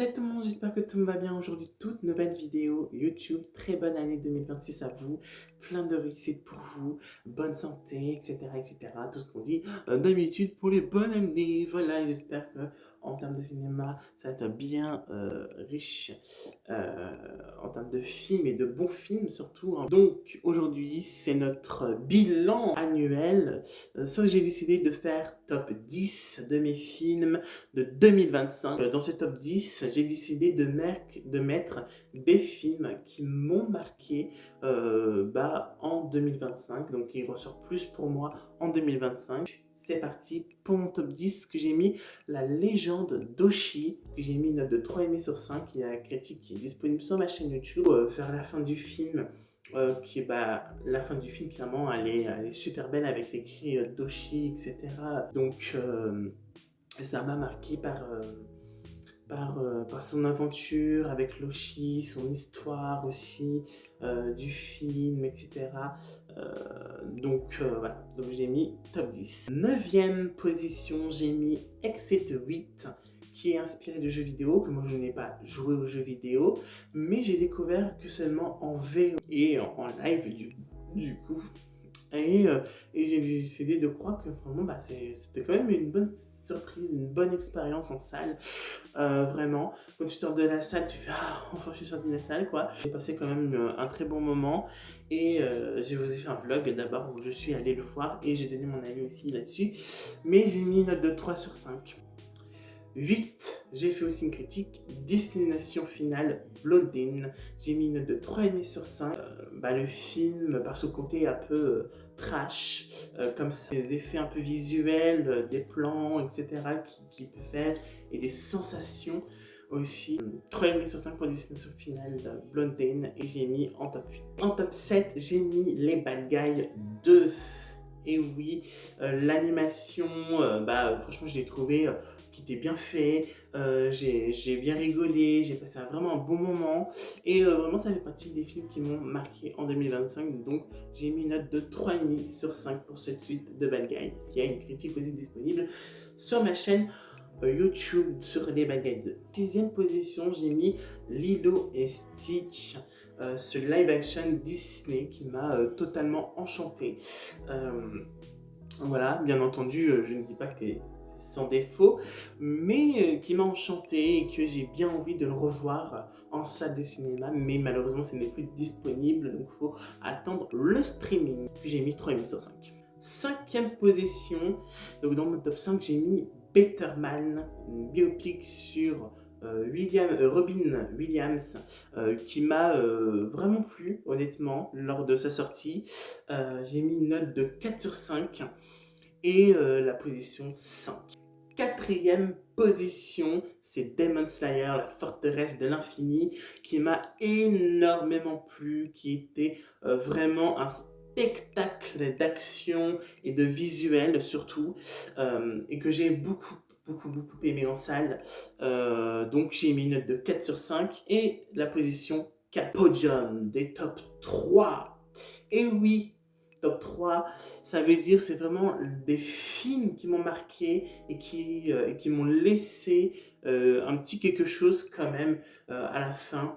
Salut tout le monde, j'espère que tout me va bien aujourd'hui. Toute nouvelle vidéo YouTube. Très bonne année 2026 à vous. Plein de réussite pour vous. Bonne santé, etc. etc. Tout ce qu'on dit d'habitude pour les bonnes années. Voilà, j'espère que en termes de cinéma, ça va être bien riche. En termes de films et de bons films surtout, hein. Donc aujourd'hui, c'est notre bilan annuel. Soit j'ai décidé de faire top 10 de mes films de 2025. Dans ce top 10, j'ai décidé de mettre des films qui m'ont marqué en 2025. Donc, il ressort plus pour moi en 2025. C'est parti pour mon top 10 que j'ai mis La Légende d'Oshi, que j'ai mis une note de 3,5 sur 5. Il y a la critique qui est disponible sur ma chaîne YouTube. Vers la fin du film, la fin du film, clairement, elle est super belle avec les cris d'Oshi, etc. Donc, ça m'a marqué par son aventure avec Loshi, son histoire aussi du film, etc. Voilà, donc j'ai mis top 10. 9e position, j'ai mis Exit 8, qui est inspiré de jeux vidéo, que moi je n'ai pas joué aux jeux vidéo, mais j'ai découvert que seulement en VO et en live du coup. Et j'ai décidé de croire que vraiment c'était quand même une bonne surprise, une bonne expérience en salle. Vraiment, quand tu sors de la salle, tu fais ah, enfin je suis sorti de la salle quoi. J'ai passé quand même un très bon moment et je vous ai fait un vlog d'abord où je suis allé le voir et j'ai donné mon avis aussi là-dessus. Mais j'ai mis une note de 3 sur 5. 8, j'ai fait aussi une critique, Destination Finale Blondine. J'ai mis une note de 3,5 sur 5. Le film, par son côté un peu trash, comme ça, des effets un peu visuels, des plans, etc. qui peut faire, et des sensations aussi. 3,5 sur 5 pour Destination Finale Blondine, et j'ai mis en top 8. En top 7, j'ai mis Les Bad Guys 2. Et oui, l'animation, franchement, je l'ai trouvé qui était bien fait. J'ai bien rigolé, j'ai passé vraiment un bon moment. Et vraiment, ça fait partie des films qui m'ont marqué en 2025. Donc, j'ai mis une note de 3,5 sur 5 pour cette suite de Bad Guys. Il y a une critique aussi disponible sur ma chaîne YouTube sur les Bad Guys 2. 6e position, j'ai mis Lilo et Stitch. Ce live action Disney qui m'a totalement enchanté. Voilà, bien entendu, je ne dis pas que c'est sans défaut, mais qui m'a enchanté et que j'ai bien envie de le revoir en salle de cinéma, mais malheureusement ce n'est plus disponible, donc il faut attendre le streaming. Puis j'ai mis 3,5 sur 5. 5e position, donc dans mon top 5, j'ai mis Better Man, une biopic sur Robin Williams, qui m'a vraiment plu honnêtement lors de sa sortie. J'ai mis une note de 4 sur 5 et la position 5. 4e position, c'est Demon Slayer, la forteresse de l'infini, qui m'a énormément plu, qui était vraiment un spectacle d'action et de visuel surtout, et que j'ai beaucoup aimé en salle. Donc j'ai mis une note de 4 sur 5 et la position 4. Podium des top 3. Et oui, top 3, ça veut dire c'est vraiment des films qui m'ont marqué et qui m'ont laissé un petit quelque chose quand même à la fin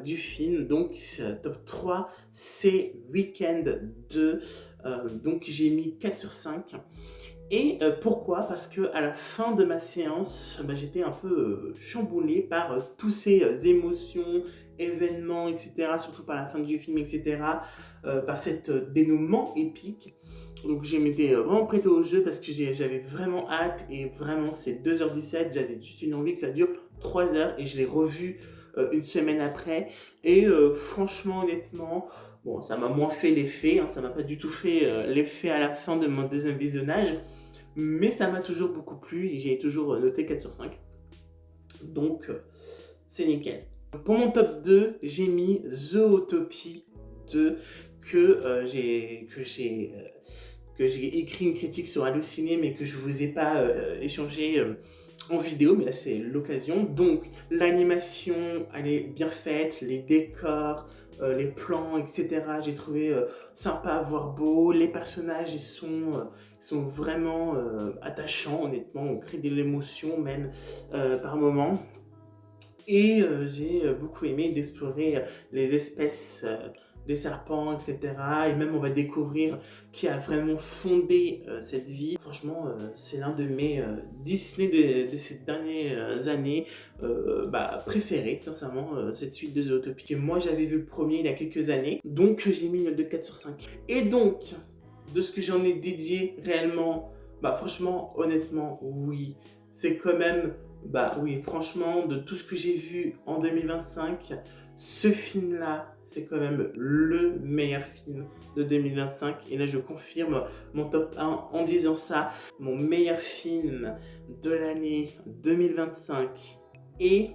du film. Donc top 3, c'est Weekend 2. Donc j'ai mis 4 sur 5. Et pourquoi? Parce que à la fin de ma séance, j'étais un peu chamboulé par toutes ces émotions, événements, etc. Surtout par la fin du film, etc. Par cet dénouement épique. Donc je m'étais vraiment prêté au jeu parce que j'avais vraiment hâte et vraiment c'est 2h17, j'avais juste une envie que ça dure 3 heures et je l'ai revu une semaine après. Et franchement, honnêtement, bon, ça m'a moins fait l'effet, hein, ça m'a pas du tout fait l'effet à la fin de mon deuxième visionnage. Mais ça m'a toujours beaucoup plu et j'ai toujours noté 4 sur 5. Donc, c'est nickel. Pour mon top 2, j'ai mis Zootopie 2 que j'ai écrit une critique sur Halluciné mais que je ne vous ai pas échangé en vidéo, mais là c'est l'occasion. Donc l'animation, elle est bien faite, les décors, les plans, etc. J'ai trouvé sympa à voir beau. Les personnages, ils sont vraiment attachants, honnêtement. On crée de l'émotion même par moments. Et j'ai beaucoup aimé d'explorer les espèces des serpents, etc. Et même on va découvrir qui a vraiment fondé cette ville. Franchement, c'est l'un de mes Disney de ces dernières années préférés, sincèrement, cette suite de Zootopie. Moi, j'avais vu le premier il y a quelques années, donc j'ai mis une note de 4 sur 5. Et donc, de ce que j'en ai dédié réellement, franchement, honnêtement, oui. C'est quand même, oui, franchement, de tout ce que j'ai vu en 2025, ce film-là, c'est quand même le meilleur film de 2025. Et là, je confirme mon top 1 en disant ça. Mon meilleur film de l'année 2025 est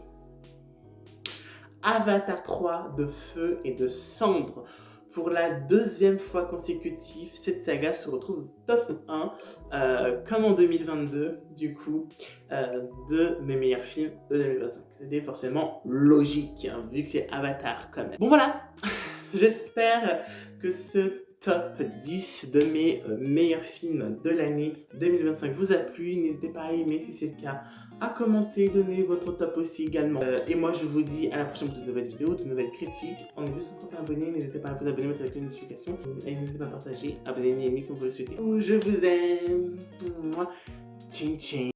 Avatar 3 de feu et de cendres. Pour la deuxième fois consécutive, cette saga se retrouve top 1, comme en 2022, du coup, de mes meilleurs films de 2025. C'était forcément logique, hein, vu que c'est Avatar quand même. Bon voilà, j'espère que ce top 10 de mes meilleurs films de l'année 2025 vous a plu. N'hésitez pas à aimer si c'est le cas, à commenter, donner votre top aussi également. Et moi je vous dis à la prochaine pour de nouvelles vidéos, de nouvelles critiques. On est 231 abonnés, n'hésitez pas à vous abonner, mettre avec une notification. Et n'hésitez pas à partager, à vous aimer comme vous le souhaitez. Je vous aime. Tching tching.